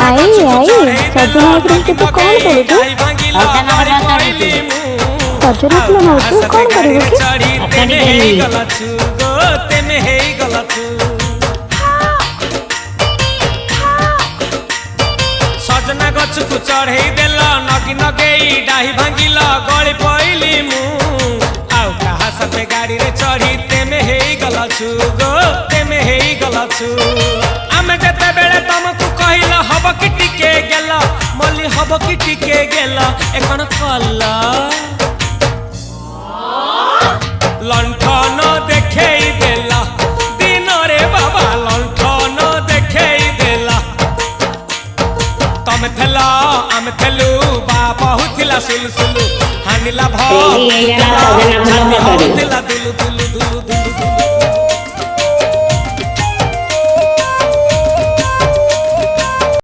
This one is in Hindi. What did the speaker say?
आई आई सजना आइटम के तो कौन करूँ सजना फूल माउसू कौन करूँ सजना गछ को चढ़े देल नगी नगेई डाही भांगिल गली पइली मु आउ कहा सते गाड़ी रे चढ़ी तेमे हेई गलछु गो तेमे हेई गलछु आमे जते बेले तुमको कहिल हब कि टिके गेल मल्ली हब कि टिके गेल एकन कल्ला लंठन देखेई देला दिन रे बाबा लंठन देखेई देला तमे थेला आमे थेलु बाबा हुथिला सुलु सुलु हानिला भ सजना फूल हुथिला दुलु दुलु